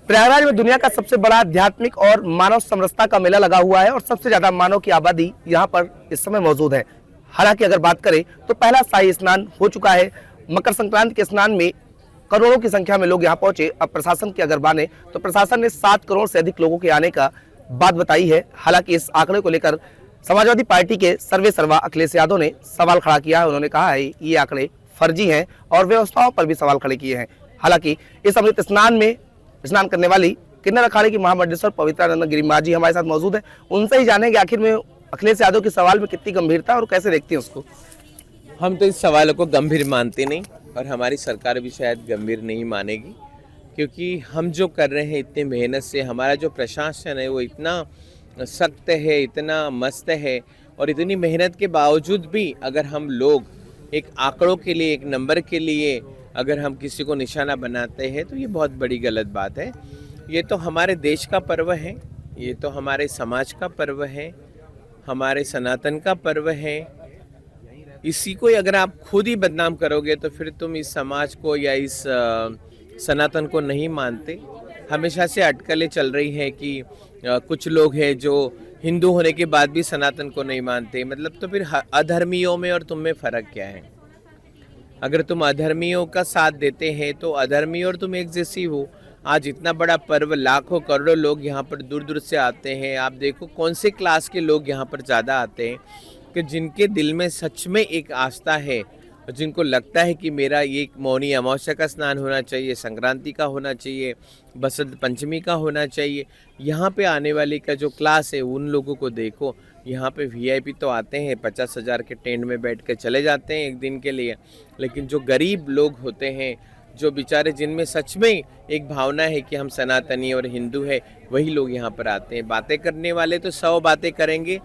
प्रयागराज में दुनिया का सबसे बड़ा आध्यात्मिक और मानव समरसता का मेला लगा हुआ है और सबसे ज्यादा मानव की आबादी यहाँ पर इस समय मौजूद है। हालांकि अगर बात करें तो पहला शाही स्नान हो चुका है। मकर संक्रांति के स्नान में करोड़ों की संख्या में लोग यहाँ पहुंचे। अब प्रशासन की अगर माने तो प्रशासन ने 7 करोड़ से अधिक लोगों के आने का बात बताई है। हालांकि इस आंकड़े को लेकर समाजवादी पार्टी के सर्वे सर्वा अखिलेश यादव ने सवाल खड़ा किया है। उन्होंने कहा है ये आंकड़े फर्जी हैं और व्यवस्थाओं पर भी सवाल खड़े किए हैं। हालांकि इस अमृत स्नान में स्नान करने वाली किन्नर अखाड़े की महामंडलेश्वर पवित्रानंद गिरी माँ जी हमारे साथ मौजूद है। उनसे ही जानेंगे आखिर में अखिलेश यादव के सवाल में कितनी गंभीरता और कैसे देखते हैं उसको। हम तो इस सवालों को गंभीर मानते नहीं और हमारी सरकार भी शायद गंभीर नहीं मानेगी, क्योंकि हम जो कर रहे हैं इतनी मेहनत से, हमारा जो प्रशासन है वो इतना सख्त है, इतना मस्त है, और इतनी मेहनत के बावजूद भी अगर हम लोग एक आंकड़ों के लिए, एक नंबर के लिए अगर हम किसी को निशाना बनाते हैं तो ये बहुत बड़ी गलत बात है। ये तो हमारे देश का पर्व है, ये तो हमारे समाज का पर्व है, हमारे सनातन का पर्व है। इसी को अगर आप खुद ही बदनाम करोगे तो फिर तुम इस समाज को या इस सनातन को नहीं मानते। हमेशा से अटकलें चल रही हैं कि कुछ लोग हैं जो हिंदू होने के बाद भी सनातन को नहीं मानते। मतलब तो फिर अधर्मियों में और तुम में फ़र्क क्या है? अगर तुम अधर्मियों का साथ देते हैं तो अधर्मी और तुम एक जैसी हो। आज इतना बड़ा पर्व, लाखों करोड़ों लोग यहाँ पर दूर दूर से आते हैं। आप देखो कौन से क्लास के लोग यहाँ पर ज़्यादा आते हैं कि जिनके दिल में सच में एक आस्था है और जिनको लगता है कि मेरा ये मौनी अमावस्या का स्नान होना चाहिए, संक्रांति का होना चाहिए, बसंत पंचमी का होना चाहिए। यहाँ पे आने वाले का जो क्लास है उन लोगों को देखो। यहाँ पे वीआईपी तो आते हैं, 50,000 के टेंट में बैठ के चले जाते हैं एक दिन के लिए, लेकिन जो गरीब लोग होते हैं, जो बेचारे जिनमें सच में एक भावना है कि हम सनातनी और हिंदू है, वही लोग यहाँ पर आते हैं। बातें करने वाले तो 100 बातें करेंगे,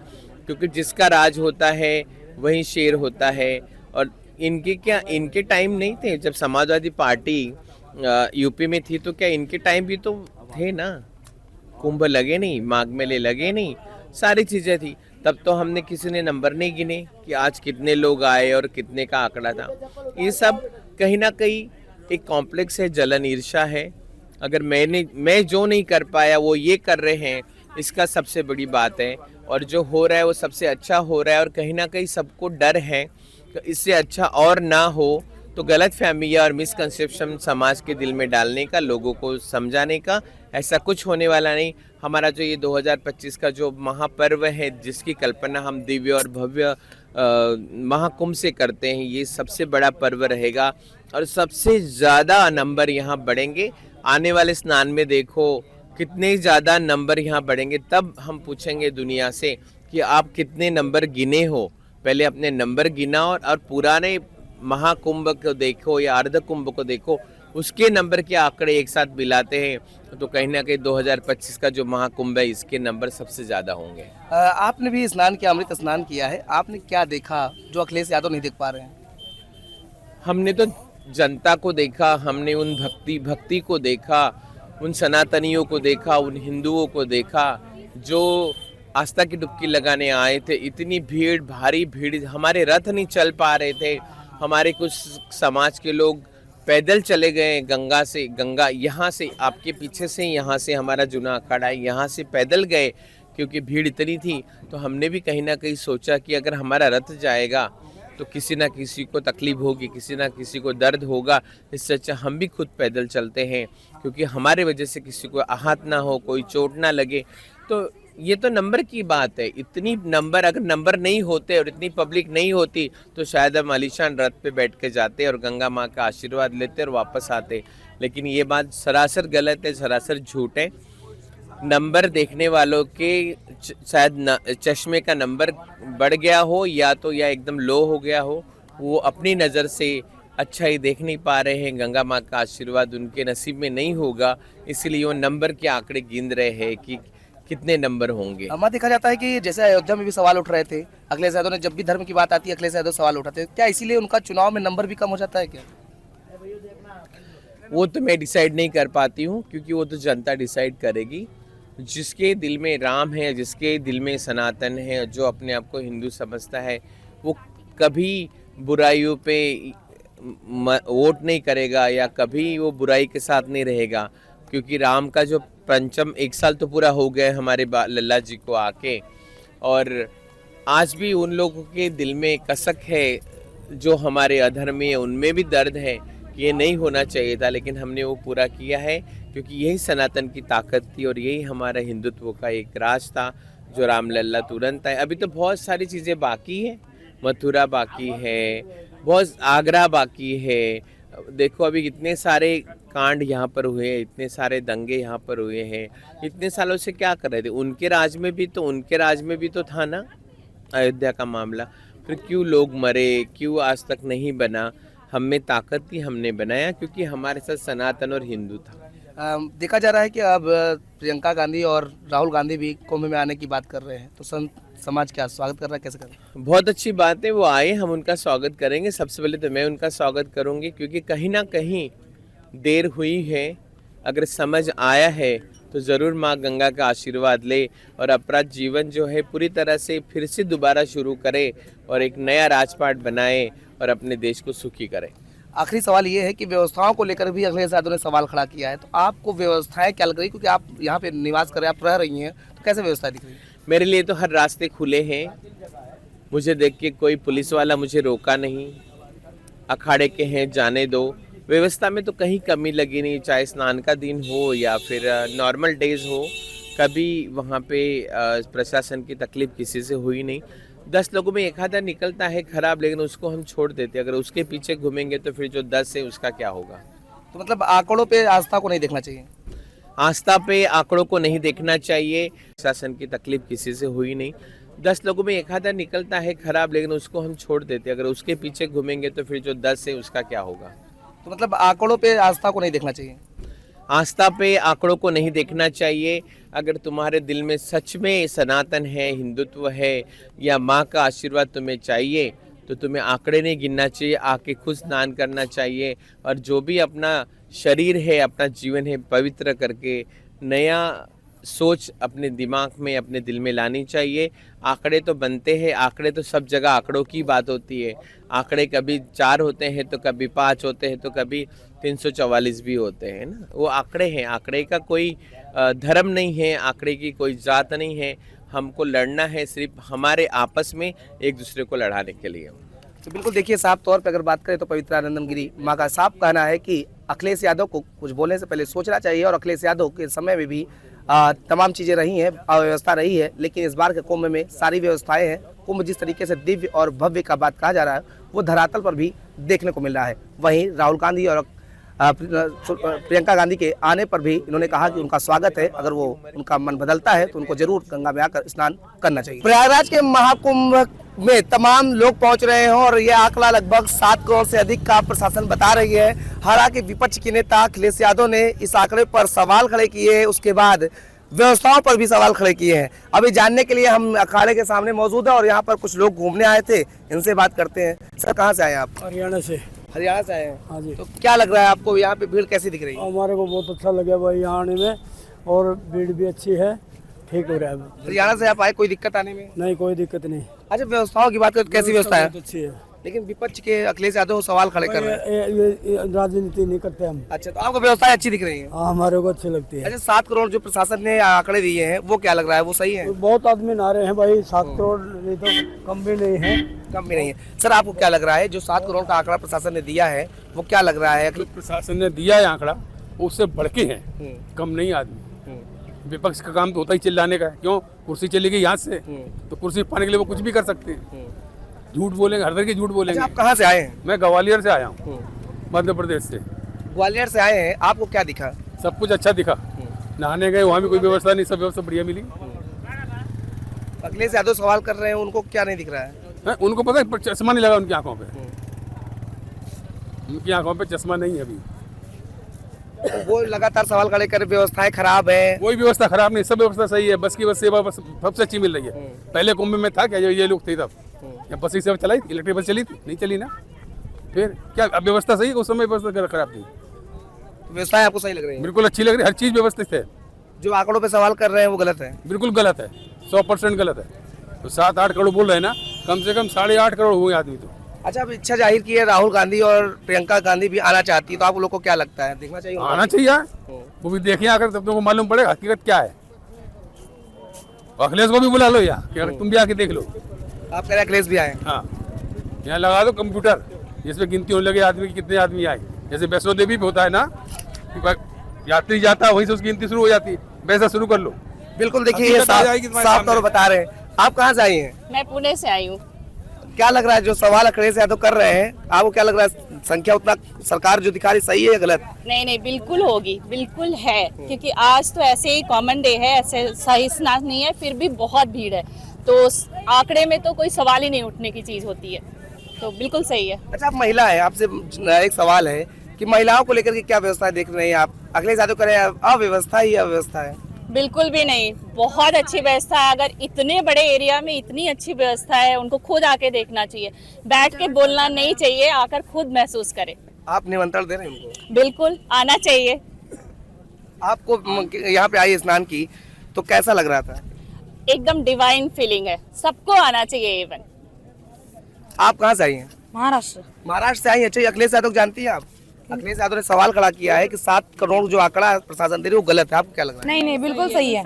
क्योंकि जिसका राज होता है वही शेर होता है। और इनके टाइम नहीं थे जब समाजवादी पार्टी यूपी में थी, तो क्या इनके टाइम भी तो थे ना? कुंभ लगे नहीं, माघ मेले लगे नहीं, सारी चीज़ें थी। तब तो हमने किसी ने नंबर नहीं गिने कि आज कितने लोग आए और कितने का आंकड़ा था। ये सब कहीं ना कहीं एक कॉम्प्लेक्स है, जलन, ईर्ष्या है। अगर मैं जो नहीं कर पाया वो ये कर रहे हैं, इसका सबसे बड़ी बात है। और जो हो रहा है वो सबसे अच्छा हो रहा है, और कहीं ना कहीं सबको डर है कि इससे अच्छा और ना हो। तो गलत फहमियाँ और मिसकंसेप्शन समाज के दिल में डालने का, लोगों को समझाने का, ऐसा कुछ होने वाला नहीं। हमारा जो ये 2025 का जो महापर्व है, जिसकी कल्पना हम दिव्य और भव्य महाकुंभ से करते हैं, ये सबसे बड़ा पर्व रहेगा और सबसे ज़्यादा नंबर यहाँ बढ़ेंगे। आने वाले स्नान में देखो कितने ज़्यादा नंबर यहाँ बढ़ेंगे। तब हम पूछेंगे दुनिया से कि आप कितने नंबर गिने हो। पहले अपने नंबर गिना और पुराने महाकुंभ को देखो या अर्ध कुंभ को देखो, उसके नंबर के आंकड़े एक साथ मिलाते हैं तो कहीं ना कहीं 2025 का जो महाकुंभ है, इसके नंबर सबसे ज़्यादा होंगे। आपने भी स्नान किया, अमृत स्नान किया है, आपने क्या देखा जो अखिलेश यादव नहीं देख पा रहे हैं? हमने तो जनता को देखा, हमने उन भक्ति को देखा, उन सनातनियों को देखा, उन हिंदुओं को देखा जो आस्था की डुबकी लगाने आए थे। इतनी भीड़, भारी भीड़, हमारे रथ नहीं चल पा रहे थे। हमारे कुछ समाज के लोग पैदल चले गए गंगा यहाँ से, आपके पीछे से, यहाँ से हमारा जूना अखाड़ा है, यहाँ से पैदल गए क्योंकि भीड़ इतनी थी। तो हमने भी कहीं ना कहीं सोचा कि अगर हमारा रथ जाएगा तो किसी ना किसी को तकलीफ होगी, किसी ना किसी को दर्द होगा। इससे अच्छा हम भी खुद पैदल चलते हैं, क्योंकि हमारे वजह से किसी को आहत ना हो, कोई चोट ना लगे। तो ये तो नंबर की बात है। इतनी नंबर, अगर नंबर नहीं होते और इतनी पब्लिक नहीं होती तो शायद हम आलीशान रथ पे बैठ के जाते और गंगा माँ का आशीर्वाद लेते और वापस आते। लेकिन ये बात सरासर गलत है, सरासर झूठ है। नंबर देखने वालों के शायद चश्मे का नंबर बढ़ गया हो या एकदम लो हो गया हो। वो अपनी नज़र से अच्छा ही देख नहीं पा रहे हैं। गंगा माँ का आशीर्वाद उनके नसीब में नहीं होगा, इसलिए वो नंबर के आंकड़े गिन रहे हैं कि कितने नंबर होंगे। हमारा देखा जाता है कि जैसे अयोध्या में भी सवाल उठ रहे थे, अखिलेश यादव ने, जब भी धर्म की बात आती है अखिलेश यादव सवाल उठाते हैं। क्या इसीलिए उनका चुनाव में नंबर भी कम हो जाता है क्या? वो तो मैं डिसाइड नहीं कर पाती हूँ, क्योंकि वो तो जनता डिसाइड करेगी। जिसके दिल में राम है, जिसके दिल में सनातन है, जो अपने आप को हिंदू समझता है, वो कभी बुराइयों पे वोट नहीं करेगा या कभी वो बुराई के साथ नहीं रहेगा। क्योंकि राम का जो पंचम 1 साल तो पूरा हो गया है हमारे लल्ला जी को आके, और आज भी उन लोगों के दिल में कसक है, जो हमारे अधर्मी है उनमें भी दर्द है कि ये नहीं होना चाहिए था, लेकिन हमने वो पूरा किया है क्योंकि यही सनातन की ताकत थी और यही हमारा हिंदुत्व का एक राज था जो रामलला तुरंत आए। अभी तो बहुत सारी चीज़ें बाकी है, मथुरा बाकी है, बहुत आगरा बाकी है। देखो अभी इतने सारे कांड यहाँ पर हुए हैं, इतने सारे दंगे यहाँ पर हुए हैं, इतने सालों से क्या कर रहे थे? उनके राज में भी तो था ना अयोध्या का मामला। फिर क्यों लोग मरे, क्यों आज तक नहीं बना? हम में ताकत थी, हमने बनाया क्योंकि हमारे साथ सनातन और हिंदू था। देखा जा रहा है कि अब प्रियंका गांधी और राहुल गांधी भी कुंभ में आने की बात कर रहे हैं, तो समाज क्या स्वागत कर रहा है, कैसे कर रहा है? बहुत अच्छी बात है, वो आए, हम उनका स्वागत करेंगे। सबसे पहले तो मैं उनका स्वागत करूंगी क्योंकि कहीं ना कहीं देर हुई है, अगर समझ आया है तो ज़रूर माँ गंगा का आशीर्वाद ले और अपराध जीवन जो है पूरी तरह से फिर से दोबारा शुरू करे और एक नया राजपाट बनाए और अपने देश को सुखी करे। आखिरी सवाल ये है कि व्यवस्थाओं को लेकर भी अखिलेश यादव ने सवाल खड़ा किया है, तो आपको व्यवस्थाएं क्या लग रही, क्योंकि आप यहाँ पे निवास कर रहे हैं, आप रह रही हैं, तो कैसे व्यवस्था दिख रही है? मेरे लिए तो हर रास्ते खुले हैं, मुझे देख के कोई पुलिस वाला मुझे रोका नहीं, अखाड़े के हैं जाने दो। व्यवस्था में तो कहीं कमी लगी नहीं, चाहे स्नान का दिन हो या फिर नॉर्मल डेज हो, कभी वहाँ पे प्रशासन की तकलीफ किसी से हुई नहीं। 10 लोगों में एक आधा निकलता है खराब, लेकिन उसको हम छोड़ देते, अगर उसके पीछे घूमेंगे तो फिर जो 10 है उसका क्या होगा? तो मतलब आंकड़ों पे आस्था को नहीं देखना चाहिए, आस्था पे आंकड़ों को नहीं देखना चाहिए। प्रशासन की तकलीफ किसी से हुई नहीं, 10 लोगों में एक आधा निकलता है खराब, लेकिन उसको हम छोड़ देते, अगर उसके पीछे घूमेंगे तो फिर जो 10 है उसका क्या होगा? तो मतलब आंकड़ों पे आस्था को नहीं देखना चाहिए, आस्था पे आंकड़ों को नहीं देखना चाहिए। अगर तुम्हारे दिल में सच में सनातन है, हिंदुत्व है या माँ का आशीर्वाद तुम्हें चाहिए, तो तुम्हें आंकड़े नहीं गिनना चाहिए, आके खुद स्नान करना चाहिए और जो भी अपना शरीर है, अपना जीवन है, पवित्र करके नया सोच अपने दिमाग में, अपने दिल में लानी चाहिए। आंकड़े तो बनते हैं, आंकड़े तो सब जगह आंकड़ों की बात होती है। आंकड़े कभी 4 होते हैं तो कभी 5 होते हैं तो कभी 344 भी होते हैं ना, वो आंकड़े हैं। आंकड़े का कोई धर्म नहीं है, आंकड़े की कोई जात नहीं है। हमको लड़ना है सिर्फ हमारे आपस में एक दूसरे को लड़ाने के लिए। तो बिल्कुल देखिए, साफ तौर पे अगर बात करें तो पवित्रानंदम गिरी माँ का साफ कहना है कि अखिलेश यादव को कुछ बोलने से पहले सोचना चाहिए, और अखिलेश यादव के समय में भी तमाम चीज़ें रही हैं, अव्यवस्था रही है, लेकिन इस बार के कुंभ में सारी व्यवस्थाएं हैं। कुंभ जिस तरीके से दिव्य और भव्य का बात कहा जा रहा है, वो धरातल पर भी देखने को मिल रहा है। वहीं राहुल गांधी और प्रियंका गांधी के आने पर भी इन्होंने कहा कि उनका स्वागत है, अगर वो उनका मन बदलता है तो उनको जरूर गंगा में आकर स्नान करना चाहिए। प्रयागराज के महाकुंभ में तमाम लोग पहुंच रहे हैं और यह आंकड़ा लगभग 7 करोड़ से अधिक का प्रशासन बता रही है। हालांकि विपक्ष के नेता अखिलेश यादव ने इस आंकड़े पर सवाल खड़े किए, उसके बाद व्यवस्थाओं पर भी सवाल खड़े किए हैं। अभी जानने के लिए हम अखाड़े के सामने मौजूद है और यहाँ पर कुछ लोग घूमने आए थे, इनसे बात करते हैं। सर, कहाँ से आए आप? हरियाणा से। हरियाणा से आए हैं? हाँ जी। तो क्या लग रहा है आपको, यहाँ पे भीड़ कैसी दिख रही है? हमारे को बहुत अच्छा लगा भाई यहाँ आने में, और भीड़ भी अच्छी है, ठीक हो रहा है। हरियाणा से आप आए, कोई दिक्कत आने में? नहीं, कोई दिक्कत नहीं। अच्छा, व्यवस्थाओं की बात करें तो कैसी व्यवस्था है? बहुत अच्छी है, लेकिन विपक्ष के अखिलेश यादव सवाल खड़े कर रहे हैं। ये राजनीति नहीं करते हम। अच्छा, तो आपको व्यवस्थाएं अच्छी दिख रही है? हाँ, हमारे को अच्छी लगती है। अच्छा, 7 करोड़ जो प्रशासन ने आंकड़े दिए हैं, वो क्या लग रहा है, वो सही है? बहुत आदमी नहा रहे हैं भाई, 7 करोड़ नहीं तो कम भी नहीं है। कम भी नहीं है। सर, आपको क्या लग रहा है, जो 7 करोड़ का आंकड़ा प्रशासन ने दिया है, वो क्या लग रहा है? प्रशासन ने दिया है आंकड़ा, उससे बढ़ के है, कम नहीं आदमी। विपक्ष का काम तो होता ही चिल्लाने का है, क्यों? कुर्सी चली गई यहाँ से, तो कुर्सी पाने के लिए वो कुछ भी कर सकते हैं। झूठ बोलेंगे, हर तरह के झूठ बोलेंगे। अच्छा, आप कहाँ से आए हैं? मैं ग्वालियर से आया हूँ, मध्य प्रदेश से। ग्वालियर से आए हैं, आपको क्या दिखा? सब कुछ अच्छा दिखा। नहाने गए, वहाँ भी कोई व्यवस्था नहीं, सब व्यवस्था बढ़िया मिली। अखिलेश यादव सवाल कर रहे हैं, उनको क्या नहीं दिख रहा है? उनको पता है चश्मा नहीं लगा उनकी आंखों पे, उनकी आंखों पे चश्मा नहीं है अभी। वो लगातार सवाल खड़े कर, व्यवस्थाएं खराब है। कोई व्यवस्था खराब नहीं, सब व्यवस्था सही है। बस की बस सेवा बस सबसे अच्छी मिल रही है। पहले कुंभ में था क्या, ये लोग थे तब या बस की सेवा चलाई, इलेक्ट्रिक बस चली थी? नहीं चली ना। फिर क्या अब व्यवस्था सही है? उस समय व्यवस्था खराब थी। व्यवस्थाएं आपको सही लग रही है? बिल्कुल अच्छी लग रही है, हर चीज़ व्यवस्थित है। जो आंकड़ों पे सवाल कर रहे हैं वो गलत है? बिल्कुल गलत है, 100% गलत है। तो 7-8 करोड़ बोल रहे हैं ना, कम से कम 8.5 करोड़ हुए आदमी तो। अच्छा, अब इच्छा जाहिर की है राहुल गांधी और प्रियंका गांधी भी आना चाहती है, तो आप लोग को क्या लगता है, देखना चाहिए उनको? आना चाहिए, वो भी देखिए आकर, तब तुमको मालूम पड़ेगा हकीकत क्या है। अखिलेश को भी बुला लो यार, कि अगर तुम भी आके देख लो। आप कह रहे हैं अखिलेश भी आए? हाँ, यहाँ लगा दो कंप्यूटर, जिसमें गिनती होने लगे आदमी की कितने आदमी आए। जैसे वैष्णो देवी भी होता है ना, कि यात्री जाता है वहीं से उसकी गिनती शुरू हो जाती है, वैसा शुरू कर लो। बिल्कुल, देखिए ये हकीकत आ जाएगी तुम्हारे साफ तौर सामने। पर बता रहे हैं। आप कहाँ से आई हैं? मैं पुणे से आई हूँ। क्या लग रहा है जो सवाल अखिलेश यादव कर रहे हैं, आपको क्या लग रहा है, संख्या उतना सरकार जो दिखा रही सही है या गलत? नहीं नहीं, बिल्कुल होगी, बिल्कुल है, क्योंकि आज तो ऐसे ही कॉमन डे है, ऐसे सही स्नान नहीं है, फिर भी बहुत भीड़ है, तो उस आंकड़े में तो कोई सवाल ही नहीं उठने की चीज होती है, तो बिल्कुल सही है। अच्छा, आप महिला है, आपसे एक सवाल है कि महिलाओं को लेकर के क्या व्यवस्था देख रहे हैं आप? अखिलेश यादव कह रहे हैं अव्यवस्था ही अव्यवस्था है। बिल्कुल भी नहीं, बहुत अच्छी व्यवस्था है। अगर इतने बड़े एरिया में इतनी अच्छी व्यवस्था है, उनको खुद आके देखना चाहिए, बैठ के बोलना नहीं चाहिए, आकर खुद महसूस करे। आप निमंत्रण दे रहे हैं उनको? बिल्कुल आना चाहिए। आपको यहाँ पे आई स्नान की तो कैसा लग रहा था? एकदम डिवाइन फीलिंग है, सबको आना चाहिए। इवन आप कहाँ से आई हैं? महाराष्ट्र। महाराष्ट्र से आई हैं। अच्छा, ये अखिलेश यादव को जानती हैं आप? अखिलेश यादव ने सवाल खड़ा किया है कि 7 करोड़ जो आंकड़ा प्रशासन दे रही है वो गलत है, आपको क्या लग रहा है? नहीं नहीं, बिल्कुल सही है।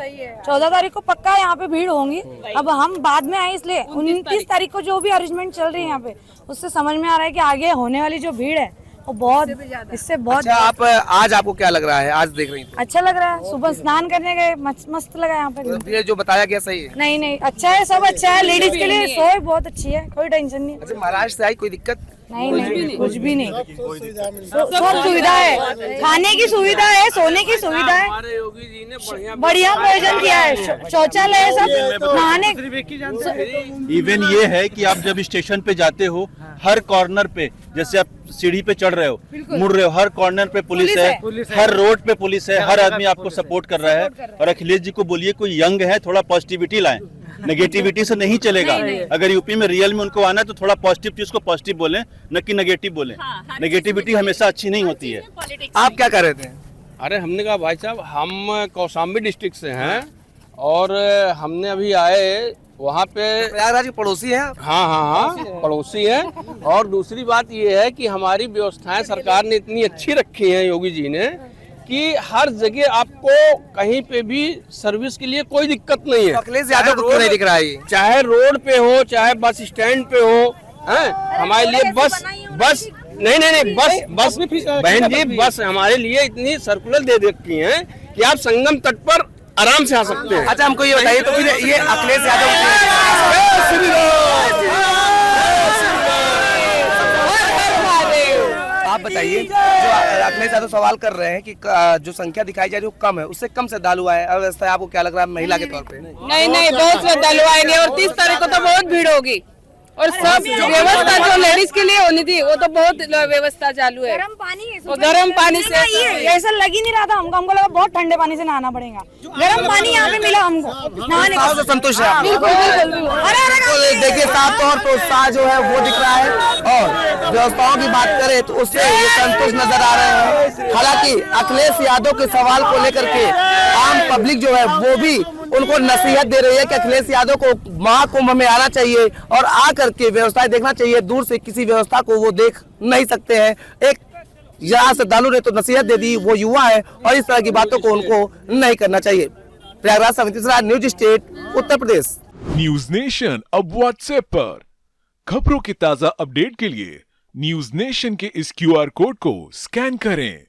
14 तारीख को पक्का यहाँ पे भीड़ होंगी। अब हम बाद में आए, इसलिए 29 तारीख को जो भी अरेंजमेंट चल रही है यहाँ पे, उससे समझ में आ रहा है कि आगे होने वाली जो भीड़ है वो बहुत, इससे बहुत अच्छा, आप आज आपको क्या लग रहा है, आज देख रही थी? अच्छा लग रहा है। सुबह स्नान करने गए, मस्त लगा यहाँ पे। ये जो बताया गया सही है? नहीं नहीं, अच्छा है, सब अच्छा है। लेडीज के लिए सोच बहुत अच्छी है, कोई टेंशन नहीं। अच्छा, महाराष्ट्र से आई, कोई दिक्कत? नहीं नहीं, कुछ भी नहीं, सब सुविधा है, खाने की सुविधा है, सोने की सुविधा है, हमारे योगी जी ने बढ़िया प्रयोजन किया है, शौचालय है, सब नहाने। इवन ये है कि आप जब स्टेशन पे जाते हो, हर कॉर्नर पे, जैसे आप सीढ़ी पे चढ़ रहे हो, मुड़ रहे हो, हर कॉर्नर पे पुलिस है, हर रोड पे पुलिस है, हर आदमी आपको सपोर्ट कर रहा है। और अखिलेश जी को बोलिए कोई यंग है, थोड़ा पॉजिटिविटी लाएं, नेगेटिविटी से नहीं चलेगा। अगर यूपी में रियल में उनको आना है तो थोड़ा पॉजिटिव चीज को पॉजिटिव बोलें, न कि नेगेटिव बोलें। नेगेटिविटी हमेशा अच्छी नहीं होती है। आप क्या कर रहे थे? अरे हमने कहा भाई साहब, हम कौशाम्बी डिस्ट्रिक्ट से हैं और हमने अभी आए वहाँ पे। प्रयागराज के पड़ोसी हैं आप? हाँ, पड़ोसी है। और दूसरी बात ये है कि हमारी व्यवस्थाएं सरकार ने इतनी अच्छी रखी हैं योगी जी ने, कि हर जगह आपको कहीं पे भी सर्विस के लिए कोई दिक्कत नहीं है। तो अखिलेश यादव को क्यों नहीं दिख रहा है ये? चाहे रोड पे हो, चाहे बस स्टैंड पे हो, हैं हमारे लिए बस नहीं बस बहन जी, बस हमारे लिए इतनी सर्कुलर दे रखी हैं कि आप संगम तट पर आराम से आ सकते हैं। अच्छा, हमको ये बताइए, तो फिर ये अखिलेश यादव आप बताइए, जो अखिलेश यादव सवाल कर रहे हैं कि जो संख्या दिखाई जा रही है वो कम है, उससे कम श्रद्धालु आए, अव्यवस्था है, आपको क्या लग रहा है महिला के तौर पे? नहीं नहीं, बहुत श्रद्धालु आएंगे और 30 तारीख को तो बहुत भीड़ होगी, और सब व्यवस्था जो लेडीज के लिए होनी थी वो तो बहुत व्यवस्था चालू है। गर्म पानी, और गर्म पानी से ऐसा लग ही नहीं रहा था हमको लगा बहुत ठंडे पानी से नहाना पड़ेगा। गर्म पानी यहाँ पे मिला हमको नहाने का। संतुष्ट है आप? बिल्कुल बिल्कुल। तो देखिए, साफ तौर पर उत्साह जो है वो दिख रहा है, और व्यवस्थाओं की बात करें तो उससे ये संतुष्ट नजर आ रहे हैं। हालांकि अखिलेश यादव के सवाल को लेकर के आम पब्लिक जो है वो भी उनको नसीहत दे रही है कि अखिलेश यादव को महाकुंभ में आना चाहिए और आकर के व्यवस्थाएं देखना चाहिए। दूर से किसी व्यवस्था को वो देख नहीं सकते हैं। एक यहाँ से दालू ने तो नसीहत दे दी, वो युवा है और इस तरह की बातों को उनको नहीं करना चाहिए। प्रयागराज से Amit Mishra, news state, Uttar Pradesh. News nation अब व्हाट्सएप पर खबरों के ताजा अपडेट के लिए न्यूज नेशन के इस QR कोड को स्कैन करें।